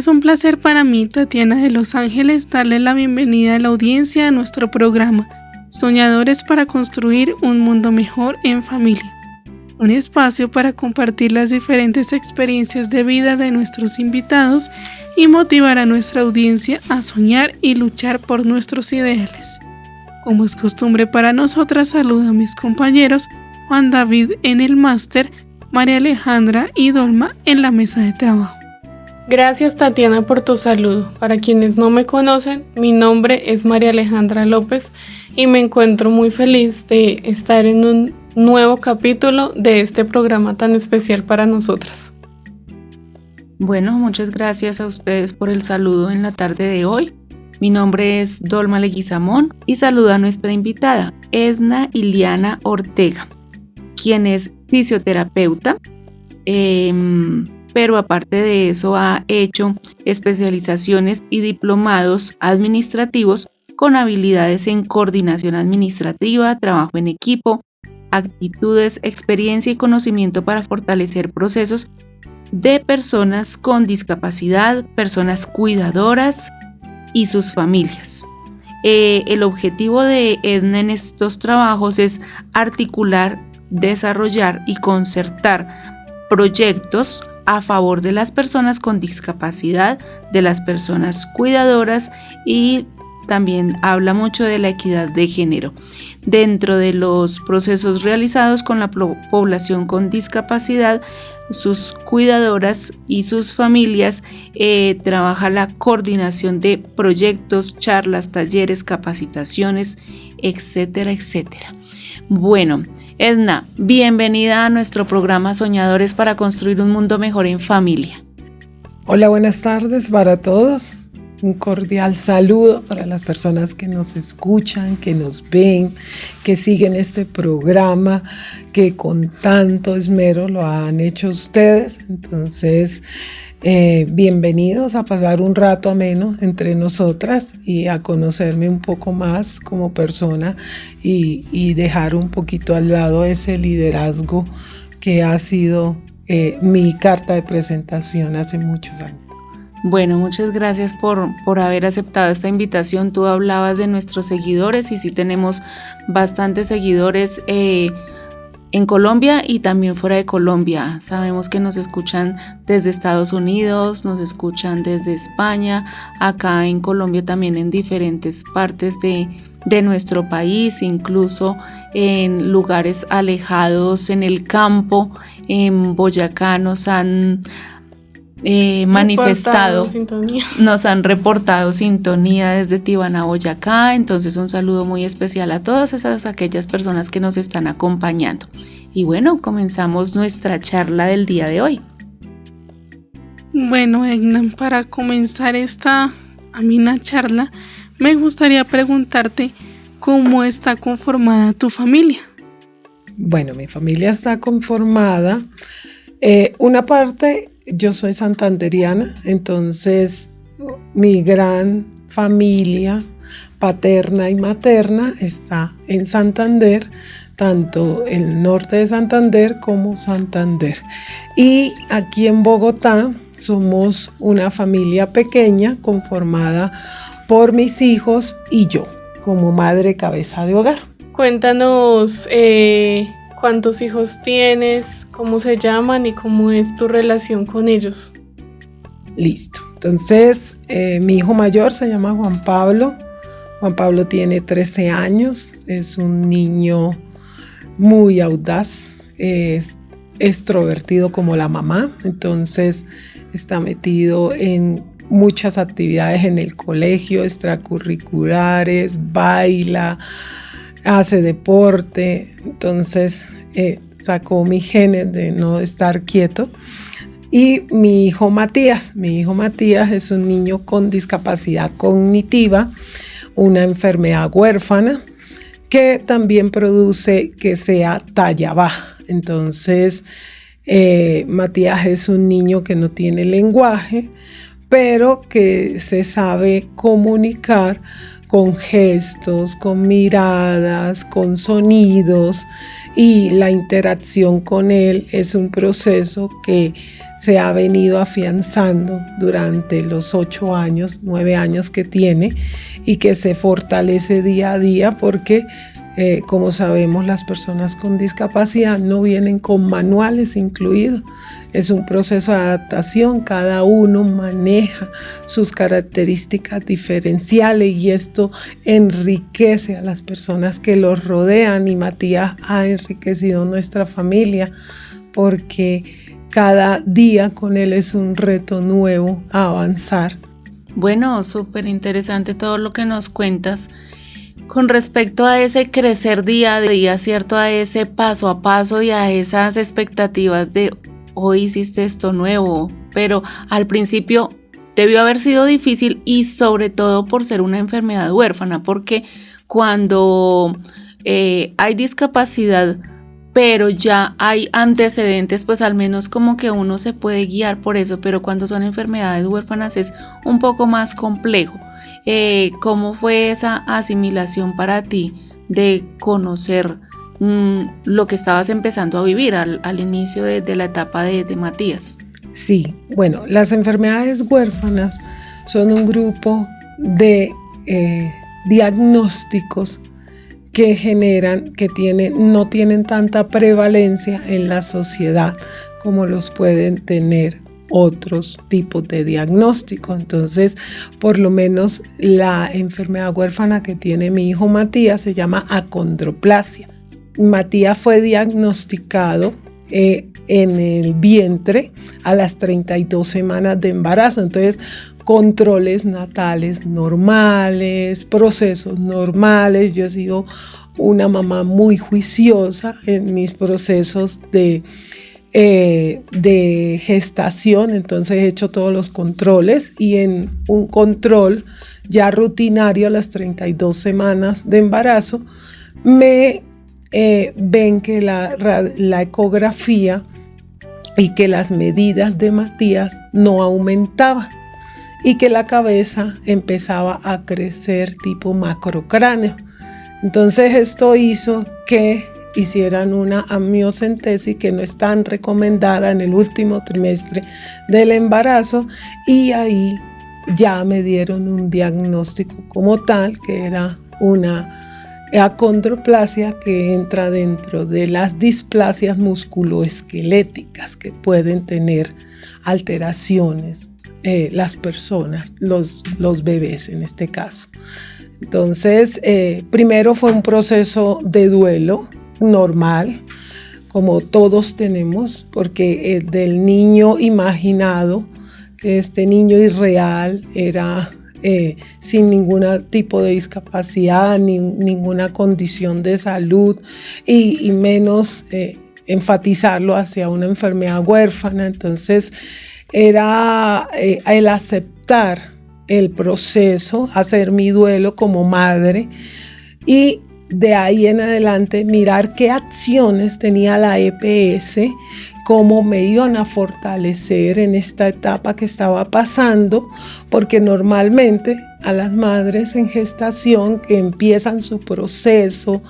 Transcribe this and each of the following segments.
Es un placer para mí, Tatiana de Los Ángeles, darle la bienvenida a la audiencia a nuestro programa Soñadores para construir un mundo mejor en familia. Un espacio para compartir las diferentes experiencias de vida de nuestros invitados y motivar a nuestra audiencia a soñar y luchar por nuestros ideales. Como es costumbre para nosotras, saludo a mis compañeros Juan David en el máster, María Alejandra y Dolma en la mesa de trabajo. Gracias, Tatiana, por tu saludo. Para quienes no me conocen, mi nombre es María Alejandra López y me encuentro muy feliz de estar en un nuevo capítulo de este programa tan especial para nosotras. Bueno, muchas gracias a ustedes por el saludo en la tarde de hoy. Mi nombre es Dolma Leguizamón y saludo a nuestra invitada, Edna Iliana Ortega, quien es fisioterapeuta, pero aparte de eso ha hecho especializaciones y diplomados administrativos con habilidades en coordinación administrativa, trabajo en equipo, actitudes, experiencia y conocimiento para fortalecer procesos de personas con discapacidad, personas cuidadoras y sus familias. El objetivo de Edna en estos trabajos es articular, desarrollar y concertar proyectos a favor de las personas con discapacidad, de las personas cuidadoras, y también habla mucho de la equidad de género. Dentro de los procesos realizados con la población con discapacidad, sus cuidadoras y sus familias, trabaja la coordinación de proyectos, charlas, talleres, capacitaciones, etcétera, etcétera. Bueno, Edna, bienvenida a nuestro programa Soñadores para construir un mundo mejor en familia. Hola, buenas tardes para todos. Un cordial saludo para las personas que nos escuchan, que nos ven, que siguen este programa, que con tanto esmero lo han hecho ustedes. Entonces, bienvenidos a pasar un rato ameno entre nosotras y a conocerme un poco más como persona y dejar un poquito al lado ese liderazgo que ha sido mi carta de presentación hace muchos años. Bueno, muchas gracias por haber aceptado esta invitación. Tú hablabas de nuestros seguidores y sí tenemos bastantes seguidores en Colombia y también fuera de Colombia. Sabemos que nos escuchan desde Estados Unidos, nos escuchan desde España, acá en Colombia también en diferentes partes de nuestro país, incluso en lugares alejados, en el campo, en Boyacá nos han manifestado, nos han reportado sintonía desde Tibana, Boyacá. Entonces un saludo muy especial a todas aquellas personas que nos están acompañando. Y bueno, comenzamos nuestra charla del día de hoy. Bueno, Edna, para comenzar esta amena charla, me gustaría preguntarte cómo está conformada tu familia. Bueno, mi familia está conformada. Una parte, yo soy santanderiana, entonces mi gran familia paterna y materna está en Santander, tanto el norte de Santander como Santander. Y aquí en Bogotá somos una familia pequeña conformada por mis hijos y yo, como madre cabeza de hogar. Cuéntanos ¿cuántos hijos tienes? ¿Cómo se llaman? ¿Y cómo es tu relación con ellos? Listo. Entonces, mi hijo mayor se llama Juan Pablo. Juan Pablo tiene 13 años. Es un niño muy audaz. Es extrovertido como la mamá. Entonces, está metido en muchas actividades en el colegio, extracurriculares, baila, hace deporte. Entonces sacó mis genes de no estar quieto. Y mi hijo Matías es un niño con discapacidad cognitiva, una enfermedad huérfana que también produce que sea talla baja. Entonces Matías es un niño que no tiene lenguaje, pero que se sabe comunicar con gestos, con miradas, con sonidos, y la interacción con él es un proceso que se ha venido afianzando durante los 8 años, 9 años que tiene, y que se fortalece día a día porque como sabemos, las personas con discapacidad no vienen con manuales incluidos. Es un proceso de adaptación, cada uno maneja sus características diferenciales y esto enriquece a las personas que los rodean, y Matías ha enriquecido nuestra familia porque cada día con él es un reto nuevo a avanzar. Bueno, súper interesante todo lo que nos cuentas con respecto a ese crecer día a día, ¿cierto? A ese paso a paso y a esas expectativas de hoy hiciste esto nuevo, pero al principio debió haber sido difícil, y sobre todo por ser una enfermedad huérfana, porque cuando hay discapacidad pero ya hay antecedentes, pues al menos como que uno se puede guiar por eso, pero cuando son enfermedades huérfanas es un poco más complejo. ¿Cómo fue esa asimilación para ti de conocer lo que estabas empezando a vivir al inicio de la etapa de Matías? Sí, bueno, las enfermedades huérfanas son un grupo de diagnósticos que generan, no tienen tanta prevalencia en la sociedad como los pueden tener otros tipos de diagnóstico. Entonces, por lo menos la enfermedad huérfana que tiene mi hijo Matías se llama acondroplasia. Matías fue diagnosticado en el vientre a las 32 semanas de embarazo. Entonces, controles natales normales, procesos normales. Yo he sido una mamá muy juiciosa en mis procesos de gestación, entonces he hecho todos los controles, y en un control ya rutinario a las 32 semanas de embarazo me ven que la ecografía y que las medidas de Matías no aumentaban y que la cabeza empezaba a crecer tipo macrocráneo. Entonces esto hizo que hicieran una amniocentesis que no es tan recomendada en el último trimestre del embarazo, y ahí ya me dieron un diagnóstico como tal, que era una acondroplasia que entra dentro de las displasias musculoesqueléticas que pueden tener alteraciones las personas, los bebés en este caso. Entonces, primero fue un proceso de duelo normal, como todos tenemos, porque del niño imaginado, que este niño irreal era sin ningún tipo de discapacidad, ni ninguna condición de salud, y menos enfatizarlo hacia una enfermedad huérfana. Entonces, era el aceptar el proceso, hacer mi duelo como madre, y de ahí en adelante mirar qué acciones tenía la EPS, cómo me iban a fortalecer en esta etapa que estaba pasando, porque normalmente a las madres en gestación que empiezan su proceso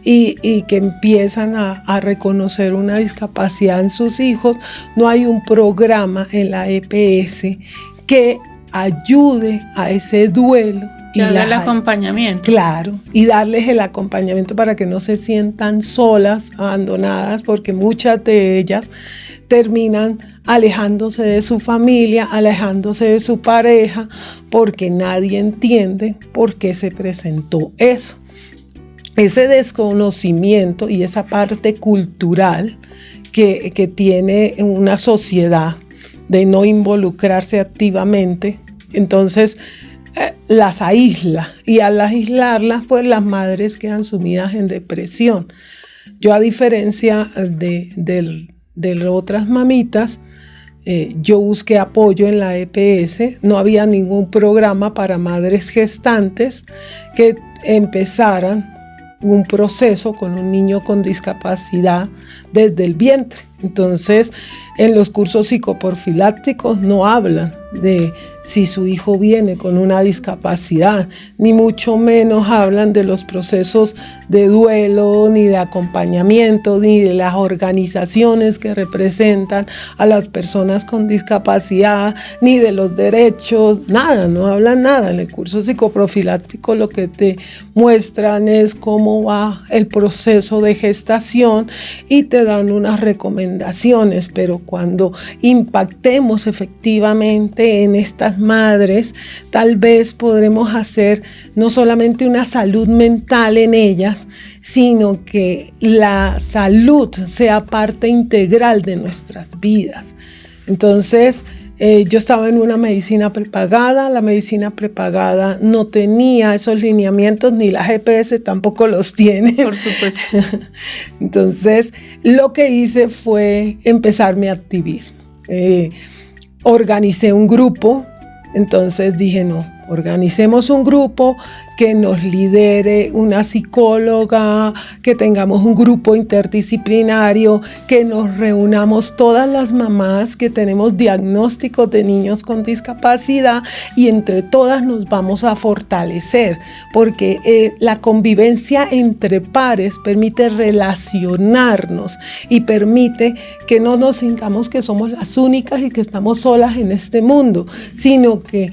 y que empiezan a reconocer una discapacidad en sus hijos, no hay un programa en la EPS que ayude a ese duelo. Y darle el acompañamiento. Claro, y darles el acompañamiento para que no se sientan solas, abandonadas, porque muchas de ellas terminan alejándose de su familia, alejándose de su pareja, porque nadie entiende por qué se presentó eso. Ese desconocimiento y esa parte cultural que tiene una sociedad de no involucrarse activamente, entonces las aísla, y al aislarlas, pues las madres quedan sumidas en depresión. Yo, a diferencia de otras mamitas, yo busqué apoyo en la EPS. No había ningún programa para madres gestantes que empezaran un proceso con un niño con discapacidad desde el vientre. Entonces, en los cursos psicoprofilácticos no hablan de si su hijo viene con una discapacidad, ni mucho menos hablan de los procesos de duelo, ni de acompañamiento, ni de las organizaciones que representan a las personas con discapacidad, ni de los derechos, nada, no hablan nada. En el curso psicoprofiláctico lo que te muestran es cómo va el proceso de gestación y te dan unas recomendaciones, pero cuando impactemos efectivamente en estas madres, tal vez podremos hacer no solamente una salud mental en ellas, sino que la salud sea parte integral de nuestras vidas. Entonces, yo estaba en una medicina prepagada. La medicina prepagada no tenía esos lineamientos, ni la GPS tampoco los tiene. Por supuesto. Entonces, lo que hice fue empezar mi activismo. Organicé un grupo, entonces dije no, organicemos un grupo que nos lidere una psicóloga, que tengamos un grupo interdisciplinario, que nos reunamos todas las mamás que tenemos diagnósticos de niños con discapacidad y entre todas nos vamos a fortalecer, porque la convivencia entre pares permite relacionarnos y permite que no nos sintamos que somos las únicas y que estamos solas en este mundo, sino que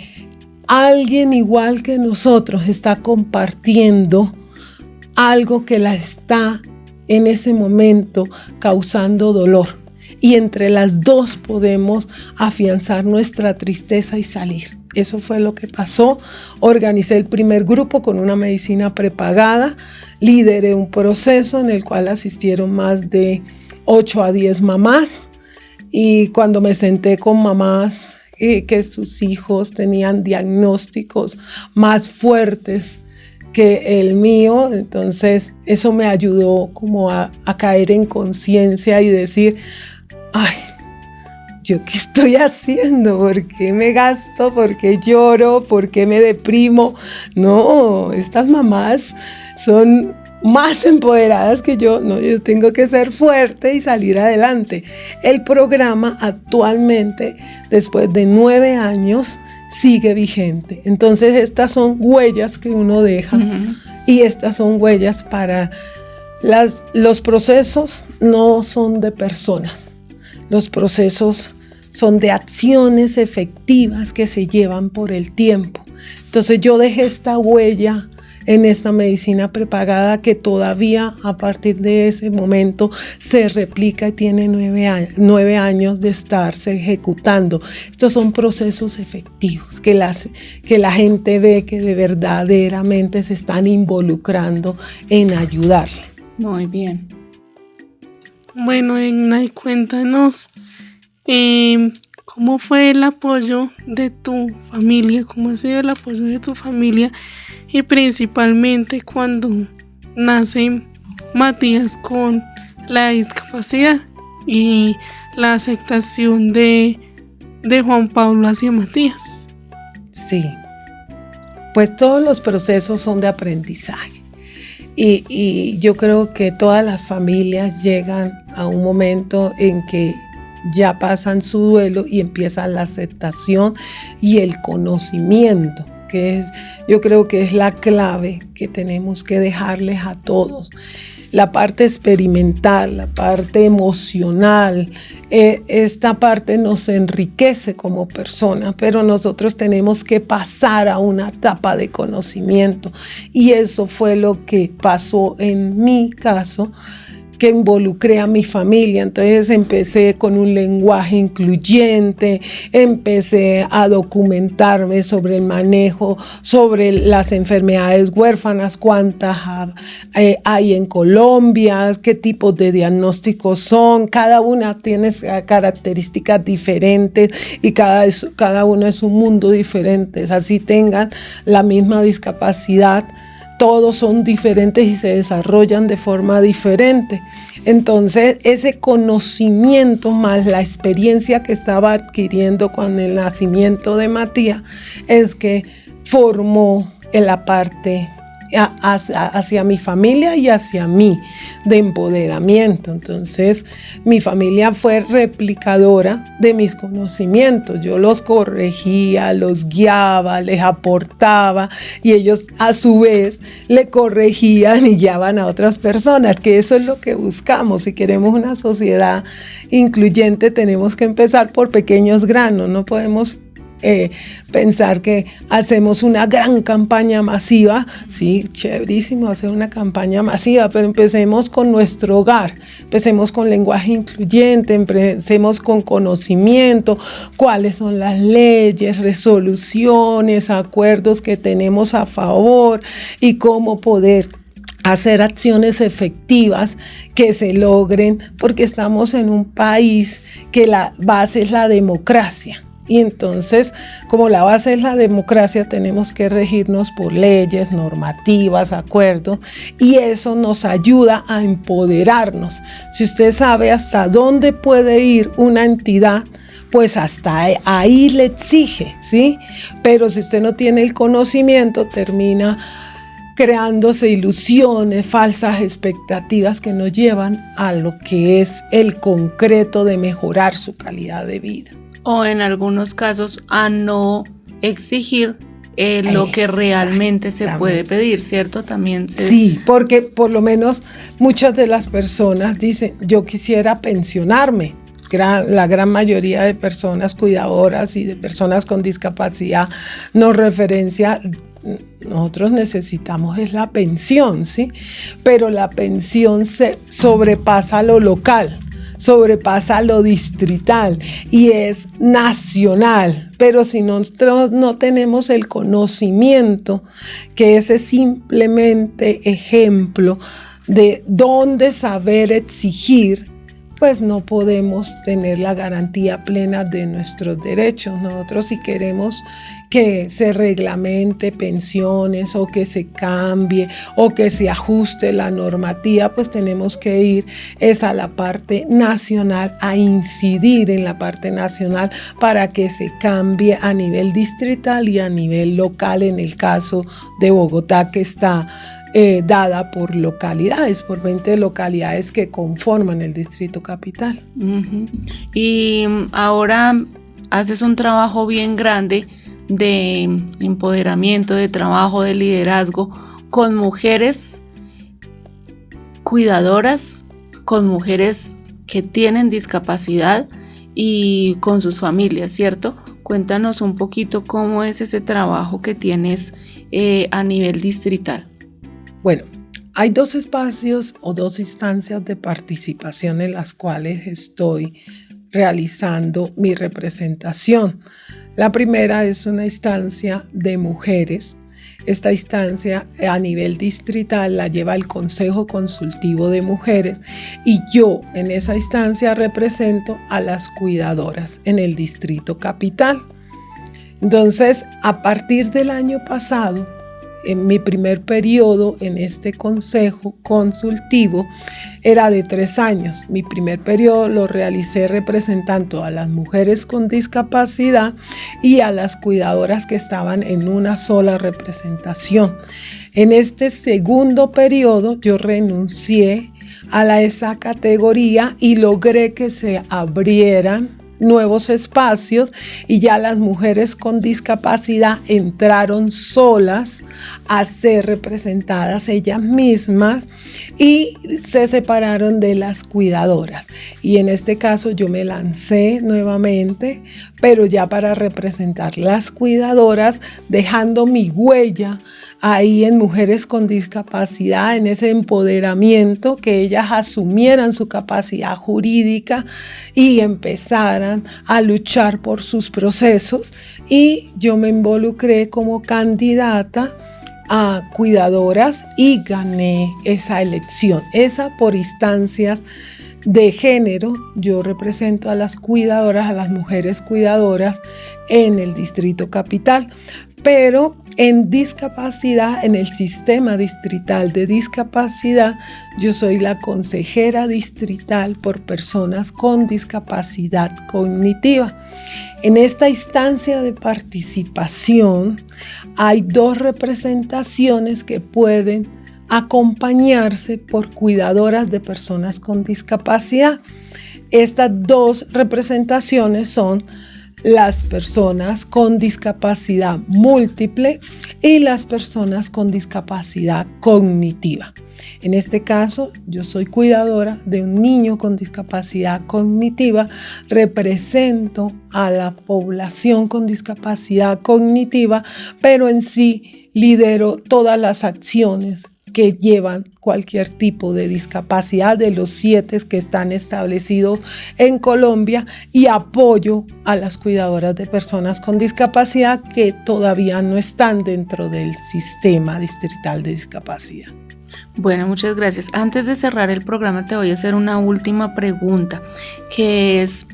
alguien igual que nosotros está compartiendo algo que la está en ese momento causando dolor. Y entre las dos podemos afianzar nuestra tristeza y salir. Eso fue lo que pasó. Organicé el primer grupo con una medicina prepagada. Lideré un proceso en el cual asistieron más de 8 a 10 mamás. Y cuando me senté con mamás que sus hijos tenían diagnósticos más fuertes que el mío, entonces eso me ayudó como a caer en conciencia y decir, ay, ¿yo qué estoy haciendo? ¿Por qué me gasto? ¿Por qué lloro? ¿Por qué me deprimo? No, estas mamás son más empoderadas que yo. No, yo tengo que ser fuerte y salir adelante. El programa actualmente, después de 9 años, sigue vigente. Entonces estas son huellas que uno deja y estas son huellas para los procesos no son de personas. Los procesos son de acciones efectivas que se llevan por el tiempo. Entonces yo dejé esta huella en esta medicina prepagada que todavía a partir de ese momento se replica y tiene 9 años de estarse ejecutando. Estos son procesos efectivos que la gente ve que de verdaderamente se están involucrando en ayudarle. Muy bien. Bueno, Egna, cuéntanos cómo fue el apoyo de tu familia, cómo ha sido el apoyo de tu familia y principalmente cuando nace Matías con la discapacidad y la aceptación de Juan Pablo hacia Matías. Sí, pues todos los procesos son de aprendizaje y yo creo que todas las familias llegan a un momento en que ya pasan su duelo y empieza la aceptación y el conocimiento, que yo creo que es la clave que tenemos que dejarles a todos. La parte experimental, la parte emocional, esta parte nos enriquece como personas, pero nosotros tenemos que pasar a una etapa de conocimiento y eso fue lo que pasó en mi caso, que involucré a mi familia. Entonces empecé con un lenguaje incluyente, empecé a documentarme sobre el manejo, sobre las enfermedades huérfanas, cuántas hay en Colombia, qué tipos de diagnósticos son, cada una tiene características diferentes y cada uno es un mundo diferente, así tengan la misma discapacidad. Todos son diferentes y se desarrollan de forma diferente. Entonces, ese conocimiento más la experiencia que estaba adquiriendo con el nacimiento de Matías es que formó en la parte hacia mi familia y hacia mí, de empoderamiento. Entonces, mi familia fue replicadora de mis conocimientos. Yo los corregía, los guiaba, les aportaba y ellos a su vez le corregían y guiaban a otras personas, que eso es lo que buscamos. Si queremos una sociedad incluyente, tenemos que empezar por pequeños granos. No podemos pensar que hacemos una gran campaña masiva. Sí, chéverísimo hacer una campaña masiva, pero empecemos con nuestro hogar, empecemos con lenguaje incluyente, empecemos con conocimiento, cuáles son las leyes, resoluciones, acuerdos que tenemos a favor y cómo poder hacer acciones efectivas que se logren, porque estamos en un país que la base es la democracia. Y entonces, como la base es la democracia, tenemos que regirnos por leyes, normativas, acuerdos, y eso nos ayuda a empoderarnos. Si usted sabe hasta dónde puede ir una entidad, pues hasta ahí le exige, ¿sí? Pero si usted no tiene el conocimiento, termina creándose ilusiones, falsas expectativas que nos llevan a lo que es el concreto de mejorar su calidad de vida. O en algunos casos a no exigir lo que realmente se puede pedir, ¿cierto? Sí, porque por lo menos muchas de las personas dicen, yo quisiera pensionarme. La gran mayoría de personas cuidadoras y de personas con discapacidad nos referencia, nosotros necesitamos es la pensión, ¿sí? Pero la pensión se sobrepasa lo local, sobrepasa lo distrital y es nacional. Pero si nosotros no tenemos el conocimiento, que ese simplemente ejemplo de dónde saber exigir, pues no podemos tener la garantía plena de nuestros derechos. Nosotros, si queremos que se reglamente pensiones o que se cambie o que se ajuste la normativa, pues tenemos que ir a la parte nacional, a incidir en la parte nacional para que se cambie a nivel distrital y a nivel local, en el caso de Bogotá, que está dada por localidades, por 20 localidades que conforman el Distrito Capital. Uh-huh. Y ahora haces un trabajo bien grande de empoderamiento, de trabajo, de liderazgo con mujeres cuidadoras, con mujeres que tienen discapacidad y con sus familias, ¿cierto? Cuéntanos un poquito cómo es ese trabajo que tienes a nivel distrital. Bueno, hay 2 espacios o 2 instancias de participación en las cuales estoy realizando mi representación. La primera es una instancia de mujeres. Esta instancia a nivel distrital la lleva el Consejo Consultivo de Mujeres y yo en esa instancia represento a las cuidadoras en el Distrito Capital. Entonces, a partir del año pasado, en mi primer periodo en este consejo consultivo era de 3 años. Mi primer periodo lo realicé representando a las mujeres con discapacidad y a las cuidadoras que estaban en una sola representación. En este segundo periodo yo renuncié a esa categoría y logré que se abrieran nuevos espacios y ya las mujeres con discapacidad entraron solas a ser representadas ellas mismas y se separaron de las cuidadoras. Y en este caso yo me lancé nuevamente, pero ya para representar las cuidadoras, dejando mi huella ahí en mujeres con discapacidad, en ese empoderamiento, que ellas asumieran su capacidad jurídica y empezaran a luchar por sus procesos. Y yo me involucré como candidata a cuidadoras y gané esa elección, esa por instancias de género. Yo represento a las cuidadoras, a las mujeres cuidadoras en el Distrito Capital. Pero en discapacidad, en el sistema distrital de discapacidad, yo soy la consejera distrital por personas con discapacidad cognitiva. En esta instancia de participación hay 2 representaciones que pueden acompañarse por cuidadoras de personas con discapacidad. Estas 2 representaciones son las personas con discapacidad múltiple y las personas con discapacidad cognitiva. En este caso, yo soy cuidadora de un niño con discapacidad cognitiva, represento a la población con discapacidad cognitiva, pero en sí lidero todas las acciones que llevan cualquier tipo de discapacidad de los 7 que están establecidos en Colombia y apoyo a las cuidadoras de personas con discapacidad que todavía no están dentro del sistema distrital de discapacidad. Bueno, muchas gracias. Antes de cerrar el programa te voy a hacer una última pregunta, que es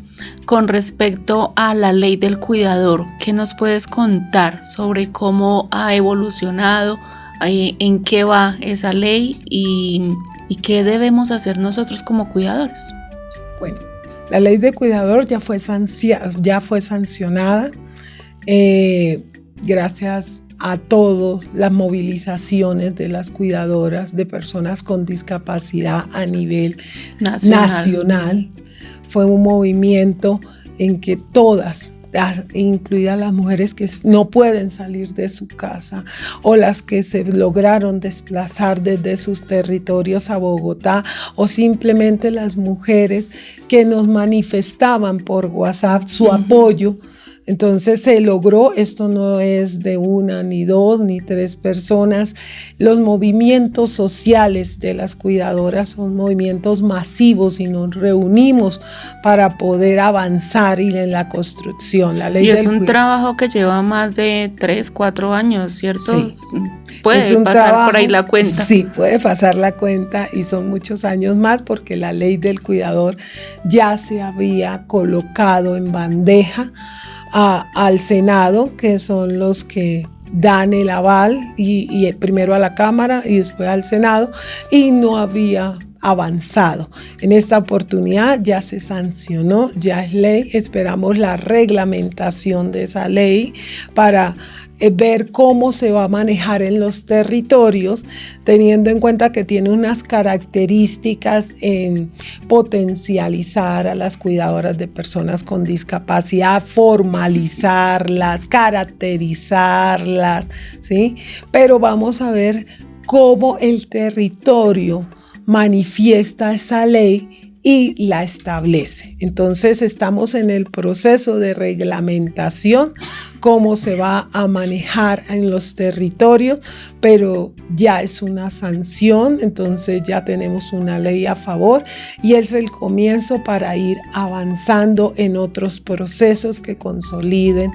con respecto a la ley del cuidador. ¿Qué nos puedes contar sobre cómo ha evolucionado? ¿En qué va esa ley y qué debemos hacer nosotros como cuidadores? Bueno, la ley de cuidador ya fue sancionada gracias a todas las movilizaciones de las cuidadoras de personas con discapacidad a nivel nacional. Fue un movimiento en que todas, incluidas las mujeres que no pueden salir de su casa o las que se lograron desplazar desde sus territorios a Bogotá, o simplemente las mujeres que nos manifestaban por WhatsApp su apoyo. Entonces se logró, esto no es de 1, ni 2, ni 3 personas. Los movimientos sociales de las cuidadoras son movimientos masivos y nos reunimos para poder avanzar en la construcción. La ley y es un trabajo que lleva más de 3, 4 años, ¿cierto? Sí. Puede pasar por ahí la cuenta. Sí, puede pasar la cuenta y son muchos años más porque la ley del cuidador ya se había colocado en bandeja al Senado, que son los que dan el aval y primero a la Cámara y después al Senado, y no había avanzado. En esta oportunidad ya se sancionó, ya es ley. Esperamos la reglamentación de esa ley para ver cómo se va a manejar en los territorios, teniendo en cuenta que tiene unas características en potencializar a las cuidadoras de personas con discapacidad, formalizarlas, caracterizarlas, ¿sí? Pero vamos a ver cómo el territorio manifiesta esa ley y la establece. Entonces estamos en el proceso de reglamentación, cómo se va a manejar en los territorios, pero ya es una sanción, entonces ya tenemos una ley a favor y es el comienzo para ir avanzando en otros procesos que consoliden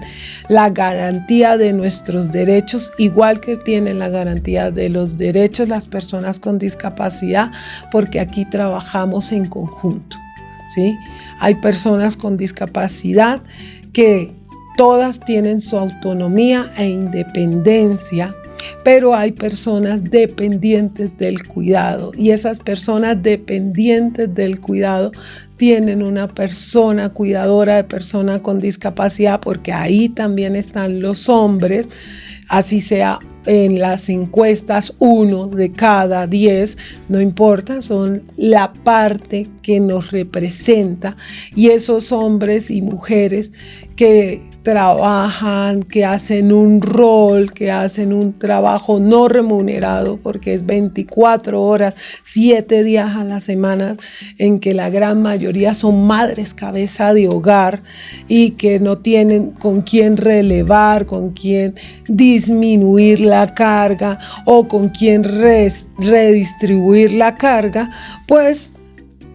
la garantía de nuestros derechos, igual que tienen la garantía de los derechos las personas con discapacidad, porque aquí trabajamos en conjunto, ¿sí? Hay personas con discapacidad que todas tienen su autonomía e independencia, pero hay personas dependientes del cuidado y esas personas dependientes del cuidado tienen una persona cuidadora de persona con discapacidad, porque ahí también están los hombres, así sea en las encuestas 1 de cada 10, no importa, son la parte que nos representa, y esos hombres y mujeres que trabajan, que hacen un rol, que hacen un trabajo no remunerado, porque es 24 horas, 7 días a la semana, en que la gran mayoría son madres cabeza de hogar y que no tienen con quién relevar, con quién disminuir la carga o con quién redistribuir la carga, pues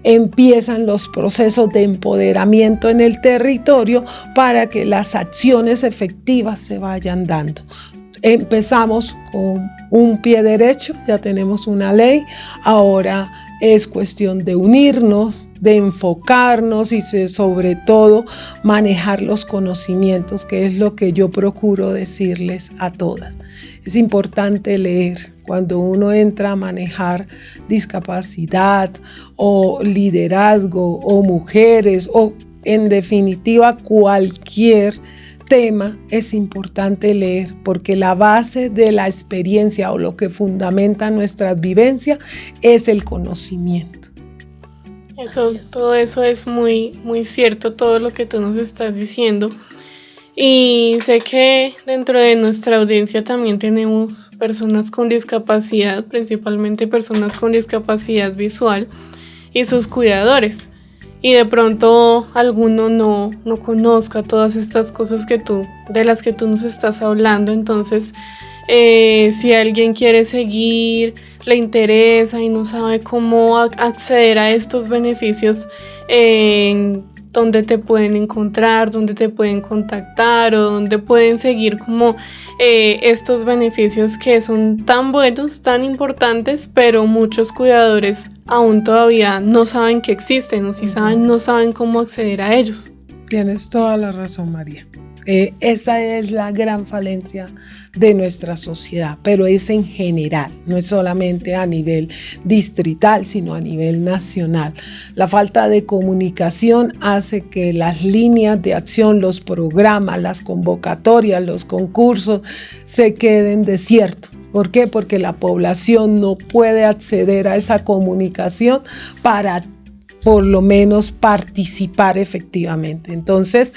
empiezan los procesos de empoderamiento en el territorio para que las acciones efectivas se vayan dando. Empezamos con un pie derecho, ya tenemos una ley, ahora es cuestión de unirnos, de enfocarnos y sobre todo manejar los conocimientos, que es lo que yo procuro decirles a todas. Es importante leer. Cuando uno entra a manejar discapacidad o liderazgo o mujeres o en definitiva cualquier tema, es importante leer, porque la base de la experiencia o lo que fundamenta nuestras vivencias es el conocimiento. Todo eso es muy, muy cierto, todo lo que tú nos estás diciendo. Y sé que dentro de nuestra audiencia también tenemos personas con discapacidad, principalmente personas con discapacidad visual y sus cuidadores. Y de pronto alguno no conozca todas estas cosas de las que tú nos estás hablando. Entonces, si alguien quiere seguir, le interesa y no sabe cómo acceder a estos beneficios, dónde te pueden encontrar, dónde te pueden contactar o dónde pueden seguir como estos beneficios que son tan buenos, tan importantes, pero muchos cuidadores aún todavía no saben que existen o si saben, no saben cómo acceder a ellos. Tienes toda la razón, María. Esa es la gran falencia de nuestra sociedad, pero es en general, no es solamente a nivel distrital, sino a nivel nacional. La falta de comunicación hace que las líneas de acción, los programas, las convocatorias, los concursos se queden desiertos. ¿Por qué? Porque la población no puede acceder a esa comunicación para por lo menos participar efectivamente. Entonces,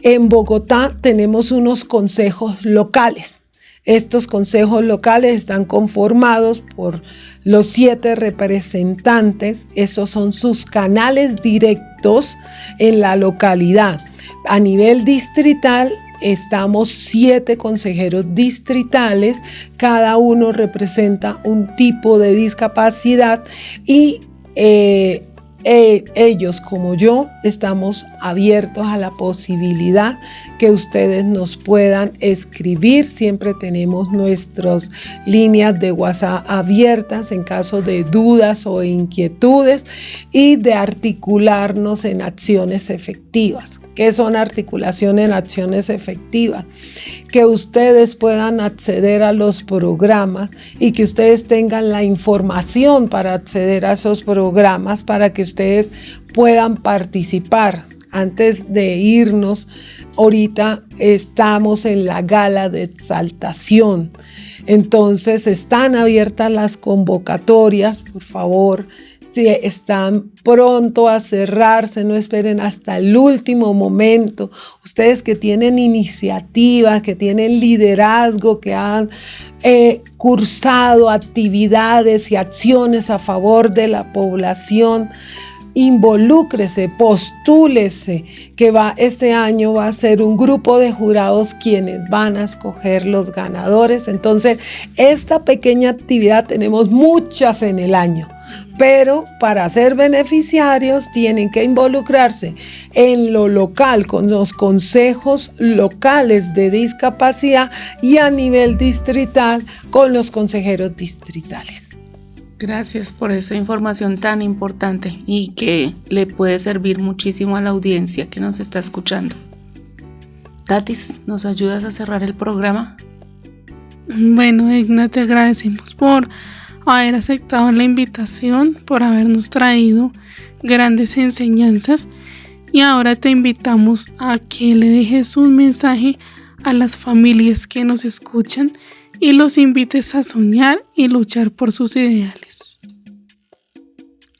en Bogotá tenemos unos consejos locales. Estos consejos locales están conformados por los 7 representantes. Esos son sus canales directos en la localidad. A nivel distrital estamos 7 consejeros distritales. Cada uno representa un tipo de discapacidad y ellos como yo estamos abiertos a la posibilidad que ustedes nos puedan escribir. Siempre tenemos nuestras líneas de WhatsApp abiertas en caso de dudas o inquietudes y de articularnos en acciones efectivas. ¿Qué son articulación en acciones efectivas? Que ustedes puedan acceder a los programas y que ustedes tengan la información para acceder a esos programas para que ustedes puedan participar. Antes de irnos, ahorita estamos en la gala de exaltación. Entonces están abiertas las convocatorias, por favor. Si están pronto a cerrarse, no esperen hasta el último momento. Ustedes que tienen iniciativas, que tienen liderazgo, que han cursado actividades y acciones a favor de la población, involúcrese, postúlese, que este año va a ser un grupo de jurados quienes van a escoger los ganadores. Entonces, esta pequeña actividad tenemos muchas en el año, pero para ser beneficiarios tienen que involucrarse en lo local, con los consejos locales de discapacidad y a nivel distrital con los consejeros distritales. Gracias por esa información tan importante y que le puede servir muchísimo a la audiencia que nos está escuchando. Tatis, ¿nos ayudas a cerrar el programa? Bueno, Edna, te agradecemos por haber aceptado la invitación, por habernos traído grandes enseñanzas y ahora te invitamos a que le dejes un mensaje a las familias que nos escuchan y los invites a soñar y luchar por sus ideales.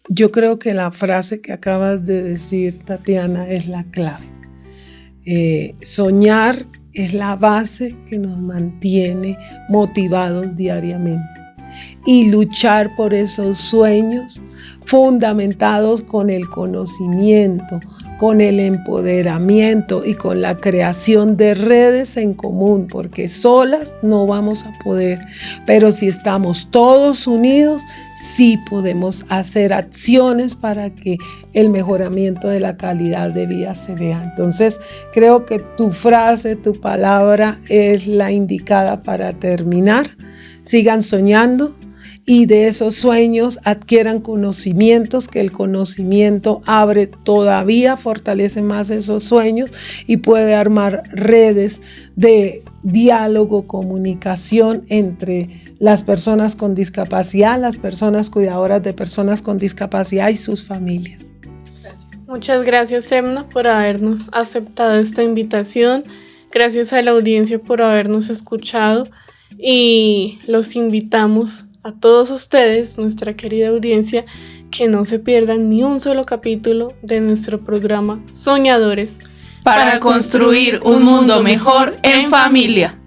Yo creo que la frase que acabas de decir, Tatiana, es la clave. Soñar es la base que nos mantiene motivados diariamente y luchar por esos sueños fundamentados con el conocimiento, con el empoderamiento y con la creación de redes en común, porque solas no vamos a poder, pero si estamos todos unidos, sí podemos hacer acciones para que el mejoramiento de la calidad de vida se vea. Entonces, creo que tu frase, tu palabra es la indicada para terminar. Sigan soñando y de esos sueños adquieran conocimientos, que el conocimiento abre todavía, fortalece más esos sueños y puede armar redes de diálogo, comunicación entre las personas con discapacidad, las personas cuidadoras de personas con discapacidad y sus familias. Muchas gracias, Emna, por habernos aceptado esta invitación. Gracias a la audiencia por habernos escuchado y los invitamos a todos ustedes, nuestra querida audiencia, que no se pierdan ni un solo capítulo de nuestro programa Soñadores para construir un mundo mejor en familia.